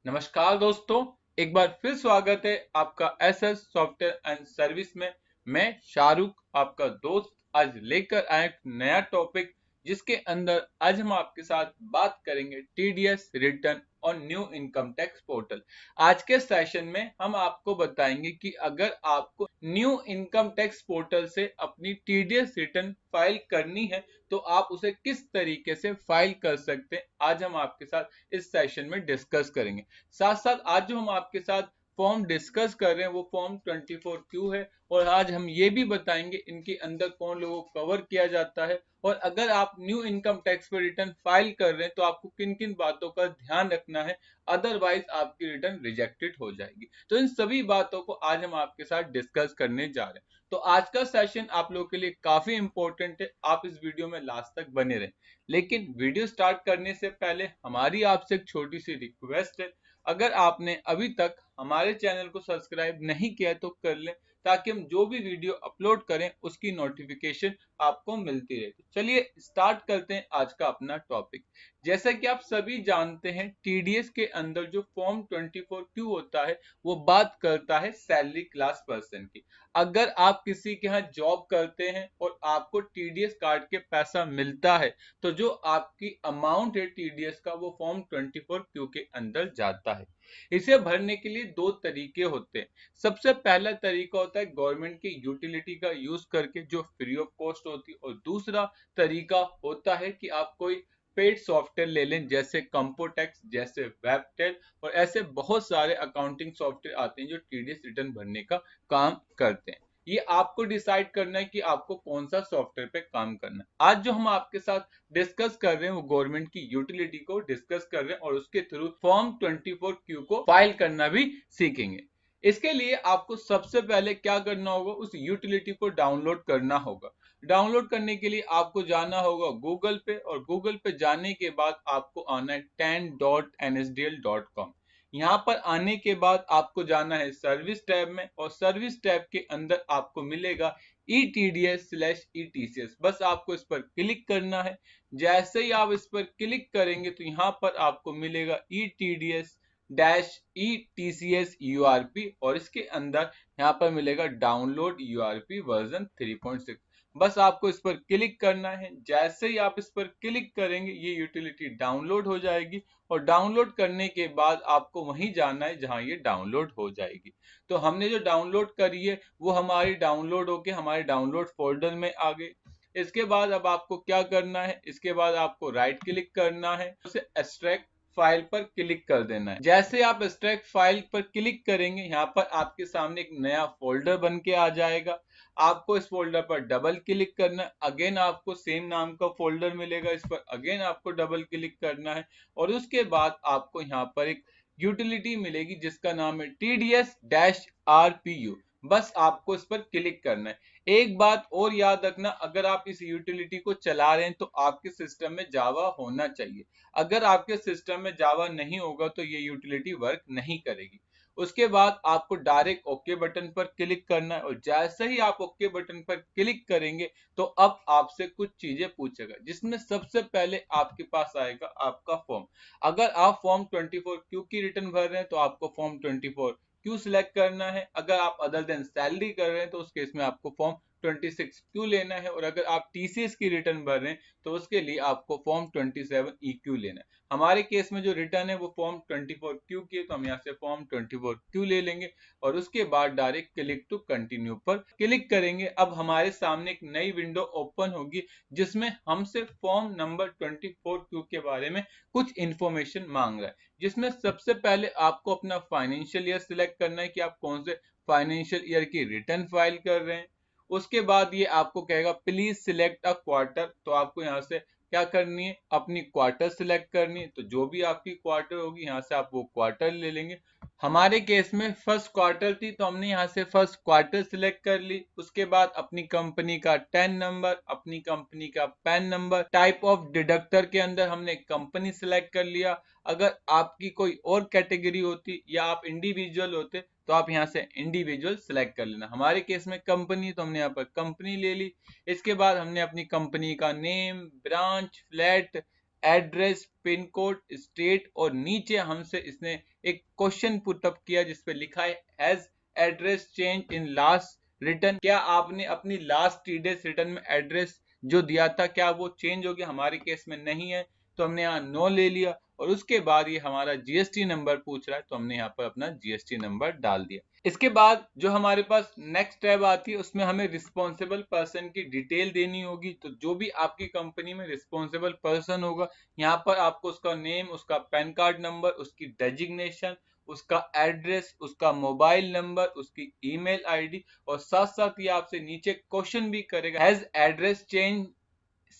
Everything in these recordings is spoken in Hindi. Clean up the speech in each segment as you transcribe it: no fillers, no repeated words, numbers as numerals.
नमस्कार दोस्तों, एक बार फिर स्वागत है आपका एसएस सॉफ्टवेयर एंड सर्विस में। मैं शाहरुख आपका दोस्त आज लेकर आया एक नया टॉपिक, जिसके अंदर आज हम आपके साथ बात करेंगे टीडीएस रिटर्न और न्यू इनकम टैक्स पोर्टल। आज के सेशन में हम आपको बताएंगे कि अगर आपको न्यू इनकम टैक्स पोर्टल से अपनी टीडीएस रिटर्न फाइल करनी है तो आप उसे किस तरीके से फाइल कर सकते हैं, आज हम आपके साथ इस सेशन में डिस्कस करेंगे। साथ साथ आज जो हम आपके साथ फॉर्म डिस्कस कर रहे हैं वो फॉर्म 24Q है, और आज हम ये भी बताएंगे इनके अंदर कौन लोगों को कवर किया जाता है, और अगर आप न्यू इनकम टैक्स पर रिटर्न फाइल कर रहे हैं तो आपको किन किन बातों का ध्यान रखना है, अदरवाइज आपकी रिटर्न रिजेक्टेड हो जाएगी। तो इन सभी बातों को आज हम आपके साथ डिस्कस करने जा रहे हैं। तो आज का सेशन आप लोगों के लिए काफी इंपॉर्टेंट है, आप इस वीडियो में लास्ट तक बने रहें। लेकिन वीडियो स्टार्ट करने से पहले हमारी आपसे एक छोटी सी रिक्वेस्ट है, अगर आपने अभी तक हमारे चैनल को सब्सक्राइब नहीं किया है तो कर लें, ताकि हम जो भी वीडियो अपलोड करें उसकी नोटिफिकेशन आपको मिलती रहे। तो चलिए स्टार्ट करते हैं आज का अपना टॉपिक। जैसा कि आप सभी जानते हैं, टीडीएस के अंदर जो फॉर्म 24Q होता है वो बात करता है सैलरी क्लास पर्सन की। अगर आप किसी के यहाँ जॉब करते हैं और आपको टीडीएस काट के पैसा मिलता है तो जो आपकी अमाउंट है टीडीएस का वो फॉर्म 24Q के अंदर जाता है। इसे भरने के लिए दो तरीके होते हैं। सबसे पहला तरीका होता है गवर्नमेंट की यूटिलिटी का यूज करके, जो फ्री ऑफ कॉस्ट होती है, और दूसरा तरीका होता है कि आप कोई पेड सॉफ्टवेयर ले लें, जैसे कंपोटेक्स, जैसे वेबटेल, और ऐसे बहुत सारे अकाउंटिंग सॉफ्टवेयर आते हैं जो टीडीएस रिटर्न भरने का काम करते हैं। ये आपको डिसाइड करना है कि आपको कौन सा सॉफ्टवेयर पे काम करना है। आज जो हम आपके साथ डिस्कस कर रहे हैं वो गवर्नमेंट की यूटिलिटी को डिस्कस कर रहे हैं, और उसके थ्रू फॉर्म 24Q को फाइल करना भी सीखेंगे। इसके लिए आपको सबसे पहले क्या करना होगा, उस यूटिलिटी को डाउनलोड करना होगा। डाउनलोड करने के लिए आपको जाना होगा गूगल पे, और गूगल पे जाने के बाद आपको आना है 10.nsdl.com। यहाँ पर आने के बाद आपको जाना है सर्विस टैब में, और सर्विस टैब के अंदर आपको मिलेगा ETDS/ETCS। बस आपको इस पर क्लिक करना है। जैसे ही आप इस पर क्लिक करेंगे तो यहाँ पर आपको मिलेगा ETDS-ETCS URP, और इसके अंदर यहाँ पर मिलेगा डाउनलोड URP वर्जन 3.6। बस आपको इस पर क्लिक करना है। जैसे ही आप इस पर क्लिक करेंगे ये यूटिलिटी डाउनलोड हो जाएगी, और डाउनलोड करने के बाद आपको वहीं जाना है जहां ये डाउनलोड हो जाएगी। तो हमने जो डाउनलोड करी है वो हमारी डाउनलोड होके हमारे डाउनलोड फोल्डर में आ गई। इसके बाद अब आपको क्या करना है, इसके बाद आपको राइट क्लिक करना है, उसे एक्सट्रैक्ट फाइल पर क्लिक कर देना है। जैसे आप एक्सट्रैक्ट फाइल पर क्लिक करेंगे यहाँ पर आपके सामने एक नया फोल्डर बन के आ जाएगा। आपको इस फोल्डर पर डबल क्लिक करना है। अगेन आपको सेम नाम का फोल्डर मिलेगा, इस पर अगेन आपको डबल क्लिक करना है, और उसके बाद आपको यहाँ पर एक यूटिलिटी मिलेगी जिसका नाम है TDS-RPU। बस आपको इस पर क्लिक करना है। एक बात और याद रखना, अगर आप इस यूटिलिटी को चला रहे हैं तो आपके सिस्टम में जावा होना चाहिए। अगर आपके सिस्टम में जावा नहीं होगा तो ये यूटिलिटी वर्क नहीं करेगी। उसके बाद आपको डायरेक्ट ओके बटन पर क्लिक करना है, और जैसे ही आप ओके बटन पर क्लिक करेंगे तो अब आपसे कुछ चीजें पूछेगा, जिसमें सबसे पहले आपके पास आएगा आपका फॉर्म। अगर आप फॉर्म 24Q की रिटर्न भर रहे हैं तो आपको फॉर्म 24Q सिलेक्ट करना है। अगर आप अदर देन सैलरी कर रहे हैं तो उस केस में आपको फॉर्म 26Q लेना है, और अगर आप टीसीएस की रिटर्न भर रहे हैं तो उसके लिए आपको फॉर्म 27EQ लेना है। हमारे केस में जो रिटर्न है वो फॉर्म 24Q की है, तो हम यहाँ से फॉर्म 24Q ले लेंगे, और उसके बाद डायरेक्ट क्लिक टू कंटिन्यू पर क्लिक करेंगे। अब हमारे सामने एक नई विंडो ओपन होगी जिसमें हमसे फॉर्म नंबर 24Q के बारे में कुछ इंफॉर्मेशन मांग रहा है, जिसमें सबसे पहले आपको अपना फाइनेंशियल ईयर सिलेक्ट करना है कि आप कौन से फाइनेंशियल ईयर की रिटर्न फाइल कर रहे हैं। उसके बाद ये आपको कहेगा प्लीज सिलेक्ट अ क्वार्टर, तो आपको यहाँ से क्या करनी है, अपनी क्वार्टर सिलेक्ट करनी है। तो जो भी आपकी क्वार्टर होगी यहाँ से आप वो क्वार्टर ले लेंगे। हमारे केस में फर्स्ट क्वार्टर थी तो हमने यहाँ से फर्स्ट क्वार्टर सिलेक्ट कर ली। उसके बाद अपनी कंपनी का टैन नंबर, अपनी कंपनी का pan number, type of deductor के अंदर हमने कंपनी सिलेक्ट कर लिया। अगर आपकी कोई और कैटेगरी होती या आप इंडिविजुअल होते तो आप यहाँ से इंडिविजुअल सिलेक्ट कर लेना। हमारे केस में कंपनी, तो हमने यहाँ पर कंपनी ले ली। इसके बाद हमने अपनी कंपनी का name, branch, flat, address, pin code, state और नीचे हमसे इसने एक क्वेश्चन पुटअप किया जिसपे लिखा है has address change in last return, क्या आपने अपनी लास्ट TDS रिटर्न में एड्रेस जो दिया था क्या वो चेंज हो गया? हमारे केस में नहीं है तो हमने यहाँ नो ले लिया और उसके बाद ये हमारा GST नंबर पूछ रहा है तो हमने यहाँ पर अपना GST नंबर डाल दिया। इसके बाद जो हमारे पास नेक्स्ट टैब आती है उसमें हमें रिस्पॉन्सिबल पर्सन की डिटेल देनी होगी। तो जो भी आपकी कंपनी में रिस्पॉन्सिबल पर्सन होगा यहाँ पर आपको उसका नेम, उसका पैन कार्ड नंबर, उसकी डेजिग्नेशन, उसका एड्रेस, उसका मोबाइल नंबर, उसकी ईमेल आईडी और साथ साथ ये आपसे नीचे क्वेश्चन भी करेगा has address change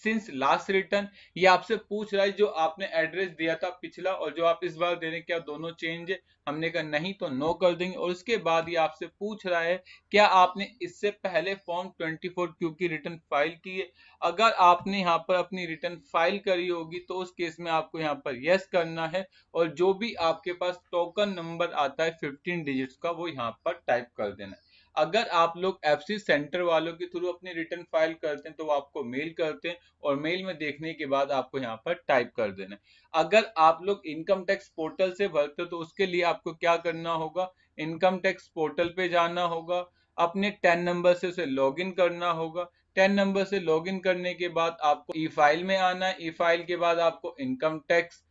since last return. ये आपसे पूछ रहा है जो आपने एड्रेस दिया था पिछला और जो आप इस बार दे रहे हैं क्या दोनों चेंज है? हमने कहा नहीं तो नो कर देंगे। और उसके बाद ये आपसे पूछ रहा है क्या आपने इससे पहले फॉर्म 24Q की रिटर्न फाइल की है? अगर आपने यहाँ पर अपनी रिटर्न फाइल करी होगी तो उस केस में आपको यहाँ पर यस करना है और जो भी आपके पास टोकन नंबर आता है 15 डिजिट्स का वो यहाँ पर टाइप कर देना है। अगर आप लोग FC सेंटर वालों के थ्रू अपनी रिटर्न फाइल करते हैं तो वो आपको मेल करते हैं और मेल में देखने के बाद आपको यहाँ पर टाइप कर देना है। अगर आप लोग इनकम टैक्स पोर्टल से भरते हो तो उसके लिए आपको क्या करना होगा, इनकम टैक्स पोर्टल पे जाना होगा, अपने 10 नंबर से उसे लॉग इन करना होगा। 10 नंबर से लॉग इन करने के बाद आपको ई फाइल में आना है। ई फाइल के बाद आपको इनकम टैक्स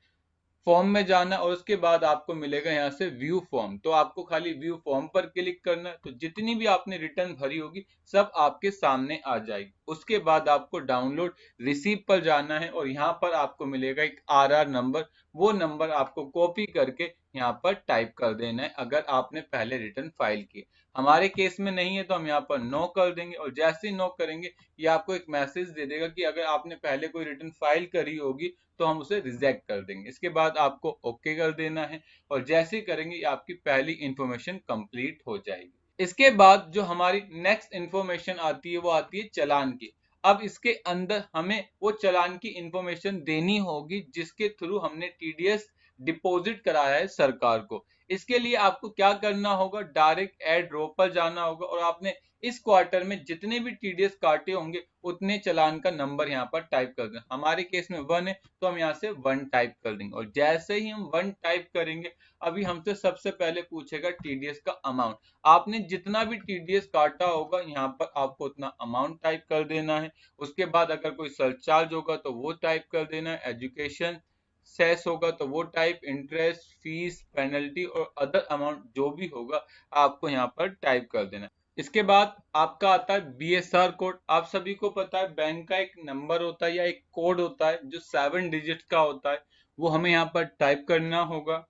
फॉर्म में जाना और उसके बाद आपको मिलेगा यहाँ से व्यू फॉर्म। तो आपको खाली व्यू फॉर्म पर क्लिक करना है तो जितनी भी आपने रिटर्न भरी होगी सब आपके सामने आ जाएगी। उसके बाद आपको डाउनलोड रिसीव पर जाना है और यहाँ पर आपको मिलेगा एक RR नंबर, वो नंबर आपको कॉपी करके यहाँ पर टाइप कर देना है अगर आपने पहले रिटर्न फाइल की। हमारे केस में नहीं है तो हम यहाँ पर नो कर देंगे और जैसे ही नो करेंगे ये आपको एक मैसेज दे देगा कि अगर आपने पहले कोई रिटर्न फाइल करी होगी तो हम उसे रिजेक्ट कर देंगे। इसके बाद आपको ओके कर देना है और जैसे ही करेंगे आपकी पहली इंफॉर्मेशन कंप्लीट हो जाएगी। इसके बाद जो हमारी नेक्स्ट इंफॉर्मेशन आती है वो आती है चालान की। अब इसके अंदर हमें वो चालान की इंफॉर्मेशन देनी होगी जिसके थ्रू हमने TDS डिपॉजिट कराया है सरकार को। इसके लिए आपको क्या करना होगा, डायरेक्ट एड रो पर जाना होगा और आपने इस क्वार्टर में जितने भी TDS काटे होंगे उतने चालान का नंबर यहाँ पर टाइप कर दें। हमारे केस में 1 है तो हम यहाँ से 1 टाइप कर देंगे और जैसे ही हम 1 टाइप करेंगे अभी हमसे सबसे पहले पूछेगा TDS का अमाउंट। आपने जितना भी TDS काटा होगा यहाँ पर आपको उतना अमाउंट टाइप कर देना है। उसके बाद अगर कोई सरचार्ज होगा तो वो टाइप कर देना है, एजुकेशन सेस होगा तो वो टाइप, इंटरेस्ट, फीस, पेनल्टी और अदर अमाउंट जो भी होगा आपको यहाँ पर टाइप कर देना है। इसके बाद आपका आता है BSR कोड। आप सभी को पता है बैंक का एक नंबर होता है या एक कोड होता है जो 7 डिजिट का होता है, वो हमें यहाँ पर टाइप करना होगा।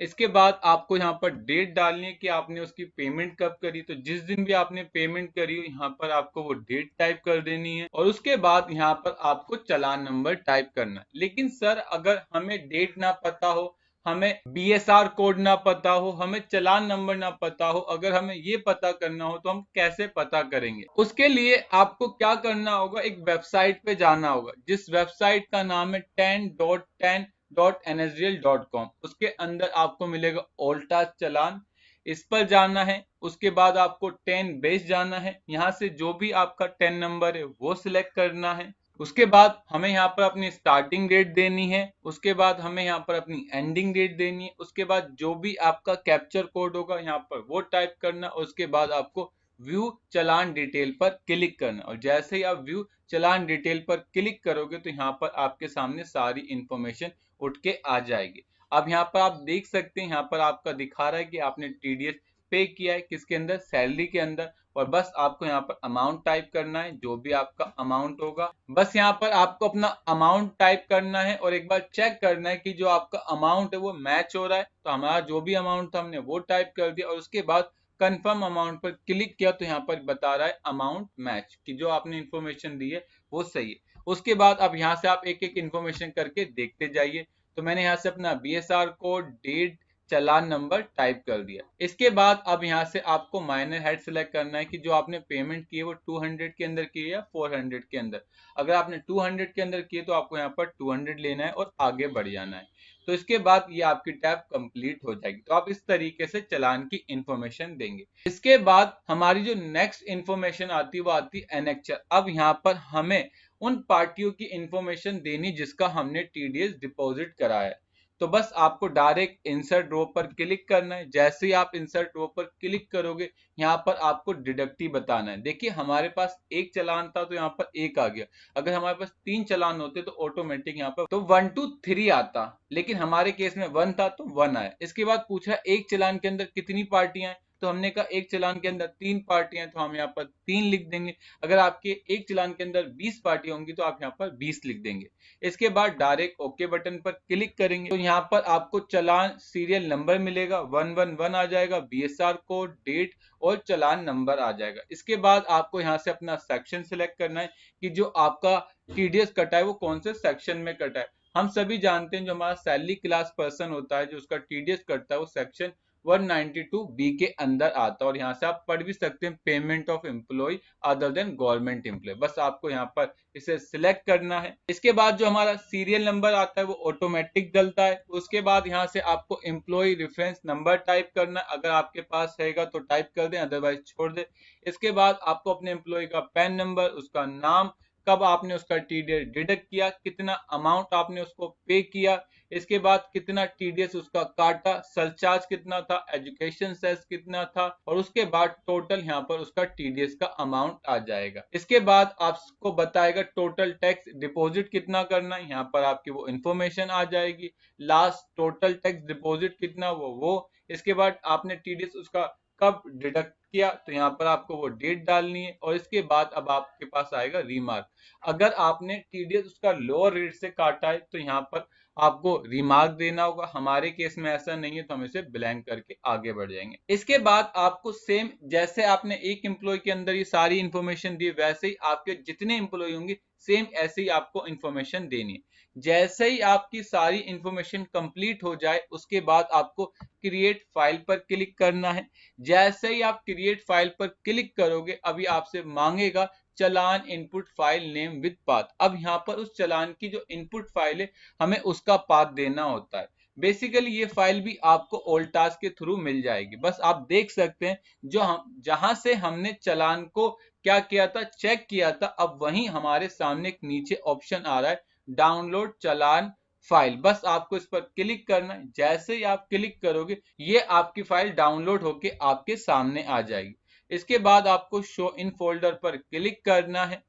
इसके बाद आपको यहाँ पर डेट डालनी है कि आपने उसकी पेमेंट कब करी। तो जिस दिन भी आपने पेमेंट करी हो यहाँ पर आपको वो डेट टाइप कर देनी है और उसके बाद यहाँ पर आपको चालान नंबर टाइप करना है। लेकिन सर अगर हमें डेट ना पता हो, हमें BSR कोड ना पता हो, हमें चालान नंबर ना पता हो, अगर हमें ये पता करना हो तो हम कैसे पता करेंगे? उसके लिए आपको क्या करना होगा, एक वेबसाइट पे जाना होगा जिस वेबसाइट का नाम है 10.10.nsdl.com। उसके अंदर आपको मिलेगा ऑल टास्क चालान, इस पर जाना है। उसके बाद आपको 10 बेस जाना है, यहाँ से जो भी आपका 10 नंबर है वो सिलेक्ट करना है। उसके बाद हमें यहाँ पर अपनी स्टार्टिंग डेट देनी है, उसके बाद हमें यहाँ पर अपनी एंडिंग डेट देनी है, उसके बाद जो भी आपका कैप्चर कोड होगा यहाँ पर वो टाइप करना, उसके बाद आपको व्यू चालान डिटेल पर क्लिक करना और जैसे ही आप व्यू चालान डिटेल पर क्लिक करोगे तो यहाँ पर आपके सामने सारी इंफॉर्मेशन उठ के आ जाएगी। अब यहाँ पर आप देख सकते हैं यहाँ पर आपका दिखा रहा है कि आपने TDS पे किया है किसके अंदर, सैलरी के अंदर। और बस आपको यहाँ पर अमाउंट टाइप करना है, जो भी आपका अमाउंट होगा बस यहाँ पर आपको अपना अमाउंट टाइप करना है और एक बार चेक करना है कि जो आपका अमाउंट है वो मैच हो रहा है। तो हमारा जो भी अमाउंट था हमने वो टाइप कर दिया और उसके बाद कंफर्म अमाउंट पर क्लिक किया तो यहाँ पर बता रहा है अमाउंट मैच, कि जो आपने इंफॉर्मेशन दी है वो सही है। उसके बाद अब यहाँ से आप एक एक इंफॉर्मेशन करके देखते जाइए। तो मैंने यहाँ से अपना BSR कोड, डेट, चालान नंबर टाइप कर दिया। इसके बाद अब यहाँ से आपको माइनर हेड सेलेक्ट करना है कि जो आपने पेमेंट की है वो 200 के अंदर की है या 400 के अंदर। अगर आपने 200 के अंदर की है तो आपको यहाँ पर 200 लेना है और आगे बढ़ जाना है। तो इसके बाद ये आपकी टैब कंप्लीट हो जाएगी। तो आप इस तरीके से चालान की इंफॉर्मेशन देंगे। इसके बाद हमारी जो नेक्स्ट इंफॉर्मेशन आती है वो आती है एनेक्चर। अब यहाँ पर हमें उन पार्टियों की इंफॉर्मेशन देनी जिसका हमने टीडीएस डिपॉजिट कराया है। तो बस आपको डायरेक्ट इंसर्ट रो पर क्लिक करना है। जैसे ही आप इंसर्ट रो पर क्लिक करोगे, यहाँ पर आपको डिडक्टिव बताना है। देखिए हमारे पास एक चालान था तो यहाँ पर एक आ गया। अगर हमारे पास 3 चालान होते तो ऑटोमेटिक यहाँ पर तो 1 2 3 आता, लेकिन हमारे केस में 1 था तो 1 आया। इसके बाद पूछा एक चालान के अंदर कितनी पार्टियां हैं, तो हमने कहा एक चालान के अंदर 3 पार्टियां, तो हम यहाँ पर 3 लिख देंगे। अगर आपके एक चालान के अंदर 20 पार्टियां होंगी तो आप यहाँ पर 20 लिख देंगे। इसके बाद डायरेक्ट ओके बटन पर क्लिक करेंगे तो यहाँ पर आपको चालान सीरियल नंबर मिलेगा, 111 आ जाएगा, बीएसआर कोड, डेट और चालान नंबर आ जाएगा। इसके बाद आपको यहाँ से अपना सेक्शन सिलेक्ट करना है कि जो आपका टीडीएस कटा है वो कौन से सेक्शन में कटा है। हम सभी जानते हैं जो हमारा सैलरी क्लास पर्सन होता है जो उसका टीडीएस कटता है वो सेक्शन 192 बी के अंदर आता है। और यहाँ से आप पढ़ भी सकते हैं payment of employ other than government employ. बस आपको यहाँ पर इसे सिलेक्ट करना है। इसके बाद जो हमारा सीरियल नंबर आता है वो ऑटोमेटिक डलता है। उसके बाद यहाँ से आपको एम्प्लॉय रेफरेंस नंबर टाइप करना है, अगर आपके पास रहेगा तो टाइप कर दें, अदरवाइज छोड़ दें। इसके बाद आपको अपने एम्प्लॉय का पैन नंबर, उसका नाम, कब आपने उसका टीडीएस डिडक्ट किया, कितना अमाउंट आपने उसको पे किया, इसके बाद कितना टीडीएस उसका काटा, सरचार्ज कितना था, एजुकेशन सेस कितना था, और उसके बाद टोटल यहाँ पर उसका टीडीएस का अमाउंट आ जाएगा। इसके बाद आपको बताएगा टोटल टैक्स डिपॉजिट कितना करना है, यहाँ पर आपकी वो इंफॉर्मेशन आ जाएगी। लास्ट टोटल टैक्स डिपॉजिट कितना वो इसके बाद आपने टीडीएस उसका कब डिडक्ट किया तो यहाँ पर आपको वो डेट डालनी है। और इसके बाद अब आपके पास आएगा रिमार्क। अगर आपने टीडीएस उसका लोअर रेट से काटा है तो यहाँ पर आपको रिमार्क देना होगा। हमारे केस में ऐसा नहीं है तो हम इसे ब्लैंक करके आगे बढ़ जाएंगे। इसके बाद आपको सेम जैसे आपने एक एम्प्लॉय के अंदर ये सारी इंफॉर्मेशन दी, वैसे ही आपके जितने एम्प्लॉय होंगे सेम ऐसे ही आपको इंफॉर्मेशन देनी है। जैसे ही आपकी सारी इंफॉर्मेशन कंप्लीट हो जाए उसके बाद आपको क्रिएट फाइल पर क्लिक करना है। जैसे ही आप क्रिएट फाइल पर क्लिक करोगे अभी आपसे मांगेगा चालान input file name with path. अब यहाँ पर उस चालान की जो इनपुट फाइल है हमें उसका पाथ देना होता है। बेसिकली ये फाइल भी आपको ओल्टास के थ्रू मिल जाएगी। बस आप देख सकते हैं जो हम जहां से हमने चालान को क्या किया था, चेक किया था, अब वहीं हमारे सामने एक नीचे ऑप्शन आ रहा है डाउनलोड चालान फाइल। बस आपको इस पर क्लिक करना है। जैसे ही आप क्लिक करोगे ये आपकी फाइल डाउनलोड होके आपके सामने आ जाएगी। इसके बाद आपको शो इन फोल्डर पर क्लिक करना है।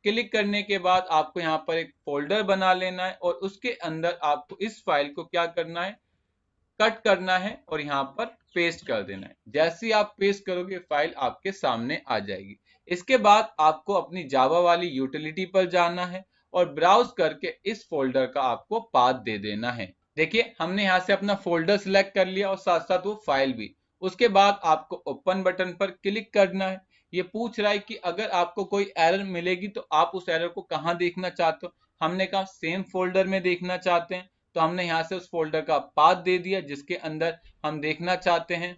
क्लिक करने के बाद आपको यहाँ पर एक फोल्डर बना लेना है और उसके अंदर आपको इस फाइल को क्या करना है, कट करना है और यहाँ पर पेस्ट कर देना है। जैसे ही आप पेस्ट करोगे फाइल आपके सामने आ जाएगी। इसके बाद आपको अपनी जावा वाली यूटिलिटी पर जाना है और ब्राउज करके इस फोल्डर का आपको पाथ दे देना है। देखिए हमने यहाँ से अपना फोल्डर सिलेक्ट कर लिया और साथ साथ वो फाइल भी। उसके बाद आपको ओपन बटन पर क्लिक करना है। ये पूछ रहा है कि अगर आपको कोई एरर मिलेगी तो आप उस एरर को कहाँ देखना चाहते हो। हमने कहा सेम फोल्डर में देखना चाहते हैं, तो हमने यहाँ से उस फोल्डर का पाथ दे दिया जिसके अंदर हम देखना चाहते हैं।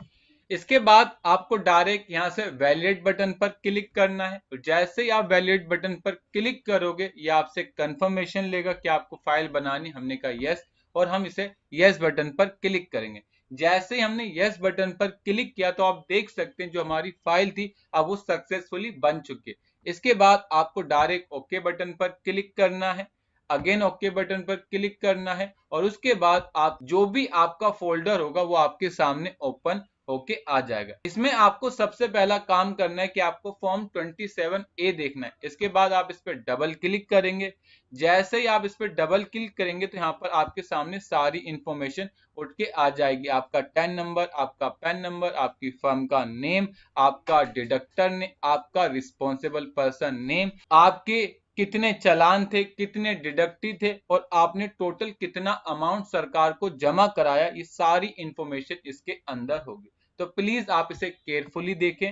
इसके बाद आपको डायरेक्ट यहाँ से वैलिडेट बटन पर क्लिक करना है। तो जैसे ही आप वैलिडेट बटन पर क्लिक करोगे ये आपसे कंफर्मेशन लेगा कि आपको फाइल बनानी। हमने कहा यस और हम इसे यस बटन पर क्लिक करेंगे। जैसे ही हमने यस बटन पर क्लिक किया तो आप देख सकते हैं जो हमारी फाइल थी अब वो सक्सेसफुली बन चुकी है। इसके बाद आपको डायरेक्ट ओके बटन पर क्लिक करना है, अगेन ओके बटन पर क्लिक करना है और उसके बाद आप जो भी आपका फोल्डर होगा वो आपके सामने ओपन होके आ जाएगा। इसमें आपको सबसे पहला काम करना है कि आपको फॉर्म 27A देखना है। इसके बाद आप इस पर डबल क्लिक करेंगे। जैसे ही आप इस पर डबल क्लिक करेंगे तो यहाँ पर आपके सामने सारी इंफॉर्मेशन उठ के आ जाएगी। आपका टैन नंबर, आपका पैन नंबर, आपकी फर्म का नेम, आपका डिडक्टर ने, आपका रिस्पॉन्सिबल पर्सन नेम, आपके कितने चालान थे, कितने डिडक्टिव थे और आपने टोटल कितना अमाउंट सरकार को जमा कराया, ये सारी इंफॉर्मेशन इसके अंदर होगी। तो प्लीज आप इसे केयरफुली देखें।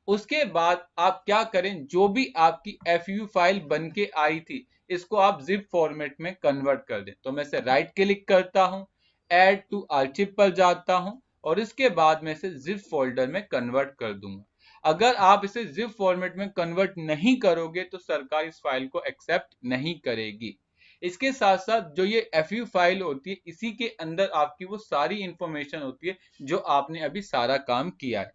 उसके बाद आप क्या करें, जो भी आपकी एफयू फाइल बन के आई थी इसको आप जिप फॉर्मेट में कन्वर्ट कर दें। तो मैं इसे राइट क्लिक करता हूं, ऐड टू आर्चिव पर जाता हूं और इसके बाद मैं इसे जिप फोल्डर में कन्वर्ट कर दूंगा। अगर आप इसे जिप फॉर्मेट में कन्वर्ट नहीं करोगे तो सरकार इस फाइल को एक्सेप्ट नहीं करेगी। इसके साथ साथ जो ये एफयू फाइल होती है इसी के अंदर आपकी वो सारी इंफॉर्मेशन होती है जो आपने अभी सारा काम किया है।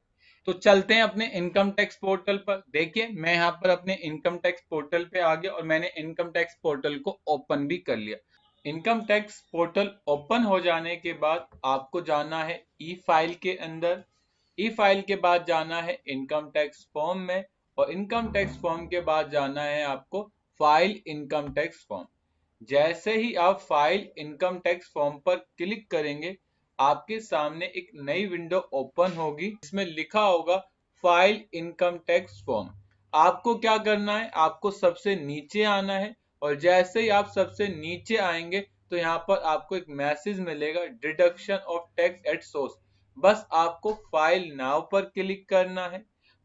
तो चलते हैं अपने इनकम टैक्स पोर्टल पर। देखिए मैं यहाँ पर अपने इनकम टैक्स पोर्टल पे आ गया और मैंने इनकम टैक्स पोर्टल को ओपन भी कर लिया। इनकम टैक्स पोर्टल ओपन हो जाने के बाद आपको जाना है ई फाइल के अंदर। ई फाइल के बाद जाना है इनकम टैक्स फॉर्म में, और इनकम टैक्स फॉर्म के बाद जाना है आपको फाइल इनकम टैक्स फॉर्म। जैसे ही आप फाइल इनकम टैक्स फॉर्म पर क्लिक करेंगे आपके सामने एक नई विंडो ओपन होगी, इसमें लिखा होगा फाइल इनकम टैक्स फॉर्म। आपको क्या करना है, आपको सबसे नीचे आना है, और जैसे ही आप सबसे नीचे आएंगे तो यहाँ पर आपको एक मैसेज मिलेगा deduction of tax at source. बस आपको फाइल नाउ पर क्लिक करना है।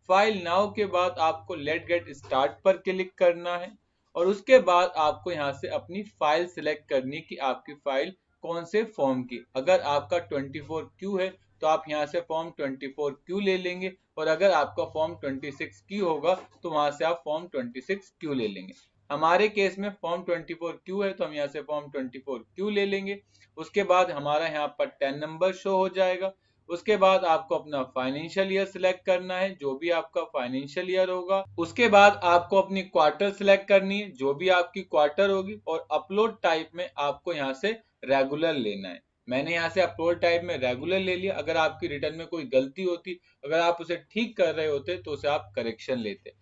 फाइल नाउ के बाद आपको लेट गेट स्टार्ट पर क्लिक करना है, और उसके बाद आपको यहाँ से अपनी फाइल सिलेक्ट करनी कि आपकी फाइल कौन से फॉर्म की। अगर आपका 24Q है तो आप यहाँ से फॉर्म 24Q ले लेंगे, और अगर आपका फॉर्म 26Q होगा तो वहां से आप फॉर्म 26Q ले लेंगे। हमारे केस में फॉर्म 24Q है तो हम यहाँ से फॉर्म 24Q ले लेंगे। उसके बाद हमारा यहाँ पर 10 नंबर शो हो जाएगा। उसके बाद आपको अपना फाइनेंशियल ईयर सिलेक्ट करना है, जो भी आपका फाइनेंशियल ईयर होगा। उसके बाद आपको अपनी क्वार्टर सिलेक्ट करनी है, जो भी आपकी क्वार्टर होगी, और अपलोड टाइप में आपको यहाँ से रेगुलर लेना है। मैंने यहाँ से अपलोड टाइप में रेगुलर ले लिया। अगर आपकी रिटर्न में कोई गलती होती, अगर आप उसे ठीक कर रहे होते तो उसे आप करेक्शन लेते।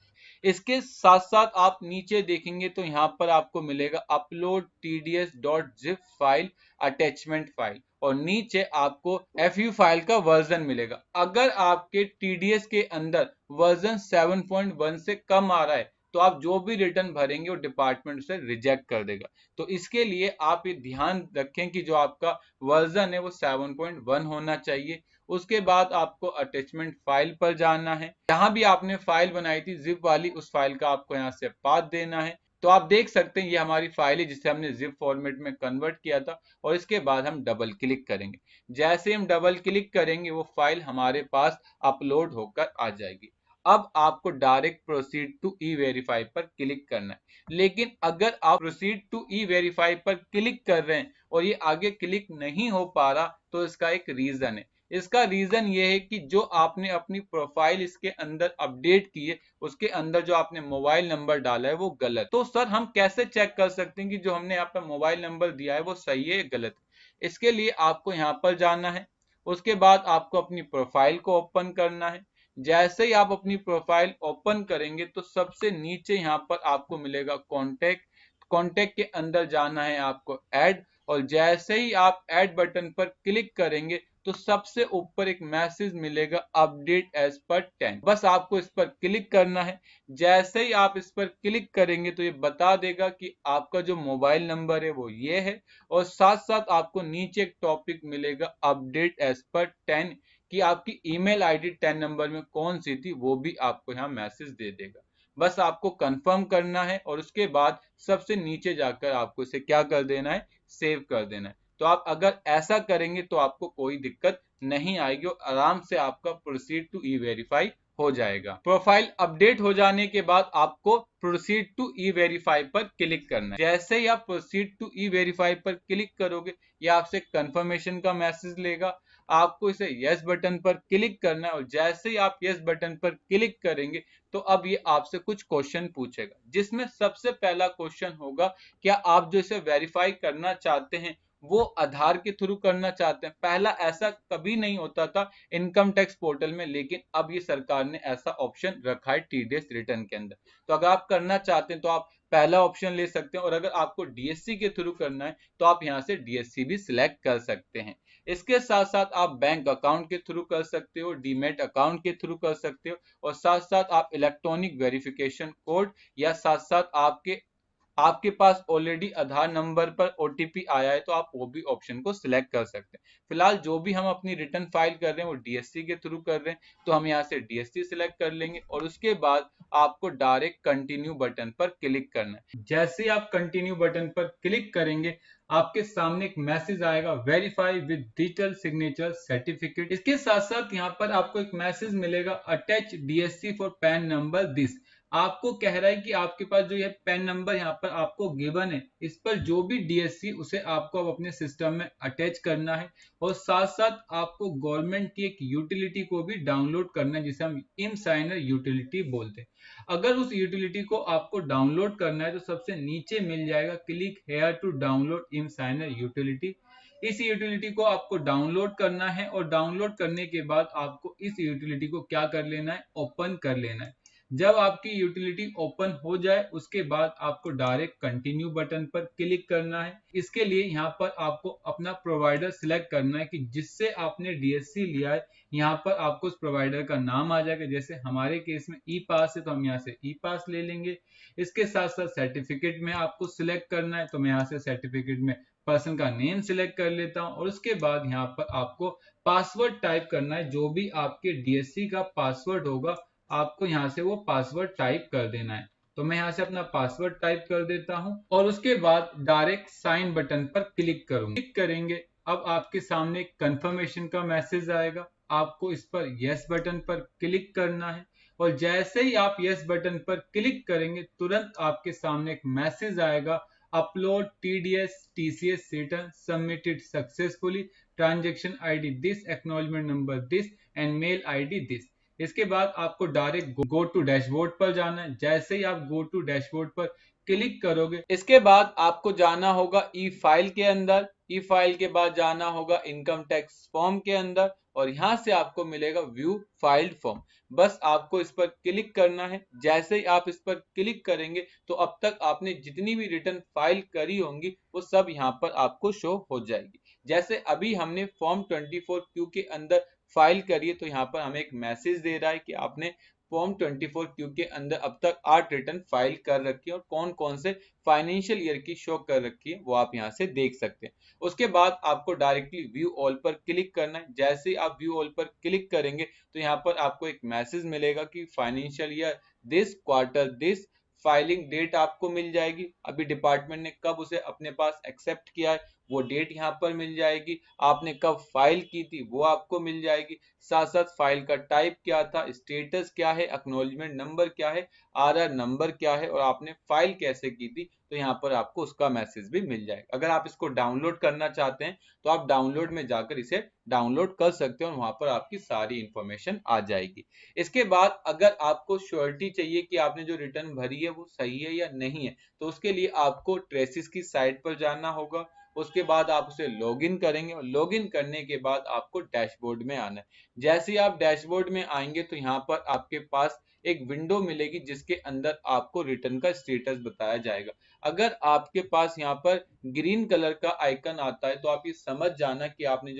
इसके साथ साथ आप नीचे देखेंगे तो यहाँ पर आपको मिलेगा upload tds.zip file attachment file, और नीचे आपको FU फाइल का वर्जन मिलेगा। अगर आपके TDS के अंदर वर्जन 7.1 से कम आ रहा है तो आप जो भी रिटर्न भरेंगे वो डिपार्टमेंट से रिजेक्ट कर देगा। तो इसके लिए आप ये ध्यान रखें कि जो आपका वर्जन है वो 7.1 होना चाहिए। उसके बाद आपको अटैचमेंट फाइल पर जाना है। जहां भी आपने फाइल बनाई थी जिप वाली, उस फाइल का आपको यहाँ से पाथ देना है। तो आप देख सकते हैं ये हमारी फाइल है जिसे हमने जिप फॉर्मेट में कन्वर्ट किया था, और इसके बाद हम डबल क्लिक करेंगे। जैसे हम डबल क्लिक करेंगे वो फाइल हमारे पास अपलोड होकर आ जाएगी। अब आपको direct proceed to e verify पर क्लिक करना है। लेकिन अगर आप प्रोसीड टू ई वेरीफाई पर क्लिक कर रहे हैं और ये आगे क्लिक नहीं हो पा रहा, तो इसका एक रीजन है। इसका रीजन ये है कि जो आपने अपनी प्रोफाइल इसके अंदर अपडेट की है, उसके अंदर जो आपने मोबाइल नंबर डाला है वो गलत। तो सर हम कैसे चेक कर सकते हैं कि जो हमने यहाँ पर मोबाइल नंबर दिया है वो सही है या गलत? इसके लिए आपको यहाँ पर जाना है। उसके बाद आपको अपनी प्रोफाइल को ओपन करना है। जैसे ही आप अपनी प्रोफाइल ओपन करेंगे तो सबसे नीचे यहाँ पर आपको मिलेगा कॉन्टेक्ट। कॉन्टेक्ट के अंदर जाना है आपको ऐड, और जैसे ही आप ऐड बटन पर क्लिक करेंगे तो सबसे ऊपर एक मैसेज मिलेगा अपडेट एज पर 10। बस आपको इस पर क्लिक करना है। जैसे ही आप इस पर क्लिक करेंगे तो ये बता देगा कि आपका जो मोबाइल नंबर है वो ये है, और साथ साथ आपको नीचे एक टॉपिक मिलेगा अपडेट एज पर 10 कि आपकी ईमेल आईडी 10 नंबर में कौन सी थी, वो भी आपको यहाँ मैसेज दे देगा। बस आपको कंफर्म करना है, और उसके बाद सबसे नीचे जाकर आपको इसे क्या कर देना है, सेव कर देना है। तो आप अगर ऐसा करेंगे तो आपको कोई दिक्कत नहीं आएगी और आराम से आपका प्रोसीड टू ई वेरीफाई हो जाएगा। प्रोफाइल अपडेट हो जाने के बाद आपको प्रोसीड टू ई वेरीफाई पर क्लिक करना है। जैसे ही आप प्रोसीड टू ई वेरीफाई पर क्लिक करोगे ये आपसे कंफर्मेशन का मैसेज लेगा। आपको इसे यस बटन पर क्लिक करना है, और जैसे ही आप यस बटन पर क्लिक करेंगे तो अब ये आपसे कुछ क्वेश्चन पूछेगा, जिसमें सबसे पहला क्वेश्चन होगा क्या आप जो इसे वेरीफाई करना चाहते हैं वो आधार के थ्रू करना चाहते हैं। पहला ऐसा कभी नहीं होता था इनकम टैक्स पोर्टल में, लेकिन अब ये सरकार ने ऐसा ऑप्शन रखा है टीडीएस रिटर्न के अंदर। तो अगर आप करना चाहते हैं तो आप पहला ऑप्शन ले सकते हैं, और अगर आपको डीएससी के थ्रू करना है तो आप यहाँ से डीएससी भी सिलेक्ट कर सकते हैं। इसके साथ साथ आप बैंक अकाउंट के थ्रू कर सकते हो, डीमेट अकाउंट के थ्रू कर सकते हो, और साथ साथ आप इलेक्ट्रॉनिक वेरिफिकेशन कोड, या साथ साथ आपके पास ऑलरेडी आधार नंबर पर ओटीपी आया है तो आप वो भी ऑप्शन को सिलेक्ट कर सकते हैं। फिलहाल जो भी हम अपनी रिटर्न फाइल कर रहे हैं वो डीएससी के थ्रू कर रहे हैं, तो हम यहाँ से डीएससी सिलेक्ट कर लेंगे, और उसके बाद आपको डायरेक्ट कंटिन्यू बटन पर क्लिक करना है। जैसे ही आप कंटिन्यू बटन पर क्लिक करेंगे आपके सामने एक मैसेज आएगा verify with digital signature certificate. इसके साथ साथ यहाँ पर आपको एक मैसेज मिलेगा attach DSC for pan number this. आपको कह रहा है कि आपके पास जो ये पैन नंबर यहाँ पर आपको गिवन है, इस पर जो भी डीएससी उसे आपको अब अपने सिस्टम में अटैच करना है, और साथ साथ आपको गवर्नमेंट की एक यूटिलिटी को भी डाउनलोड करना है जिसे हम इमसाइनर यूटिलिटी बोलते हैं। अगर उस यूटिलिटी को आपको डाउनलोड करना है तो सबसे नीचे मिल जाएगा click here to download emSigner utility. इस यूटिलिटी को आपको डाउनलोड करना है, और डाउनलोड करने के बाद आपको इस यूटिलिटी को क्या कर लेना है, ओपन कर लेना है। जब आपकी यूटिलिटी ओपन हो जाए उसके बाद आपको डायरेक्ट कंटिन्यू बटन पर क्लिक करना है। इसके लिए यहाँ पर आपको अपना प्रोवाइडर सिलेक्ट करना है कि जिससे आपने डीएससी लिया है। यहाँ पर आपको उस प्रोवाइडर का नाम आ जाएगा, जैसे हमारे केस में ई पास है तो हम यहाँ से ई पास ले लेंगे। इसके साथ साथ सर्टिफिकेट में आपको सिलेक्ट करना है, तो मैं यहाँ से सर्टिफिकेट में पर्सन का नेम सिलेक्ट कर लेता हूँ, और उसके बाद यहाँ पर आपको पासवर्ड टाइप करना है। जो भी आपके डीएससी का पासवर्ड होगा आपको यहाँ से वो पासवर्ड टाइप कर देना है। तो मैं यहाँ से अपना पासवर्ड टाइप कर देता हूँ, और उसके बाद डायरेक्ट साइन बटन पर क्लिक करूंगा। क्लिक करेंगे, अब आपके सामने कंफर्मेशन का मैसेज आएगा। आपको इस पर यस बटन पर क्लिक करना है, और जैसे ही आप यस बटन पर क्लिक करेंगे तुरंत आपके सामने एक मैसेज आएगा, upload TDS TCS return submitted successfully, transaction ID this, acknowledgement number this and mail ID this. इसके बाद आपको डायरेक्ट गो टू डैशबोर्ड पर जाना है। जैसे ही आप गो टू डैशबोर्ड पर क्लिक करोगे इसके बाद आपको जाना होगा ई फाइल के अंदर। ई फाइल के बाद जाना होगा इनकम टैक्स फॉर्म के अंदर, और यहां से आपको मिलेगा व्यू फाइल्ड फॉर्म। बस आपको इस पर क्लिक करना है। जैसे ही आप इस पर क्लिक करेंगे तो अब तक आपने जितनी भी रिटर्न फाइल करी होंगी वो सब यहाँ पर आपको शो हो जाएगी। जैसे अभी हमने फॉर्म 24Q के अंदर फाइल करिए, तो यहाँ पर हमें एक मैसेज दे रहा है कि आपने फॉर्म 24Q के अंदर अब तक 8 रिटर्न फाइल कर रखी है, और कौन कौन से फाइनेंशियल ईयर की शो कर रखी है वो आप यहाँ से देख सकते हैं। उसके बाद आपको डायरेक्टली व्यू ऑल पर क्लिक करना है। जैसे ही आप व्यू ऑल पर क्लिक करेंगे तो यहाँ पर आपको एक मैसेज मिलेगा कि financial year this quarter this, filing date आपको मिल जाएगी। अभी डिपार्टमेंट ने कब उसे अपने पास एक्सेप्ट किया है वो डेट यहाँ पर मिल जाएगी। आपने कब फाइल की थी वो आपको मिल जाएगी। साथ साथ फाइल का टाइप क्या था, स्टेटस क्या है, एक्नॉलेजमेंट नंबर क्या है, आरआर नंबर क्या है, और आपने फाइल कैसे की थी, तो यहाँ पर आपको उसका मैसेज भी मिल जाएगा। अगर आप इसको डाउनलोड करना चाहते हैं तो आप डाउनलोड में जाकर इसे डाउनलोड कर सकते हो, और वहां पर आपकी सारी इंफॉर्मेशन आ जाएगी। इसके बाद अगर आपको श्योरिटी चाहिए कि आपने जो रिटर्न भरी है वो सही है या नहीं है, तो उसके लिए आपको ट्रेसिस की साइट पर जाना होगा। उसके बाद आप उसे लॉगिन करेंगे, और लॉगिन करने के बाद आपको डैशबोर्ड में आना है। जैसे ही आप डैशबोर्ड में आएंगे तो यहाँ पर आपके पास एक विंडो मिलेगी जिसके अंदर आपको रिटर्न का स्टेटस बताया जाएगा। अगर आपके पास यहाँ पर ग्रीन कलर का आइकन आता है तो आप ये समझ जाना कि आपने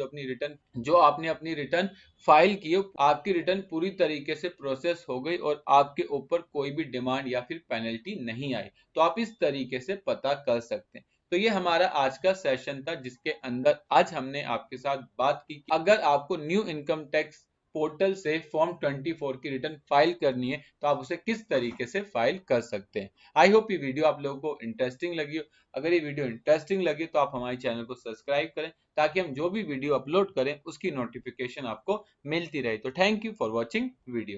अपनी रिटर्न फाइल की हो, आपकी रिटर्न पूरी तरीके से प्रोसेस हो गई और आपके ऊपर कोई भी डिमांड या फिर पेनल्टी नहीं आई। तो आप इस तरीके से पता कर सकते हैं। तो ये हमारा आज का सेशन था जिसके अंदर आज हमने आपके साथ बात की कि अगर आपको न्यू इनकम टैक्स पोर्टल से फॉर्म 24 की रिटर्न फाइल करनी है तो आप उसे किस तरीके से फाइल कर सकते हैं। आई होप ये वीडियो आप लोगों को इंटरेस्टिंग लगी हो। अगर ये वीडियो इंटरेस्टिंग लगी तो आप हमारे चैनल को सब्सक्राइब करें ताकि हम जो भी वीडियो अपलोड करें उसकी नोटिफिकेशन आपको मिलती रहे। तो thank you for watching video.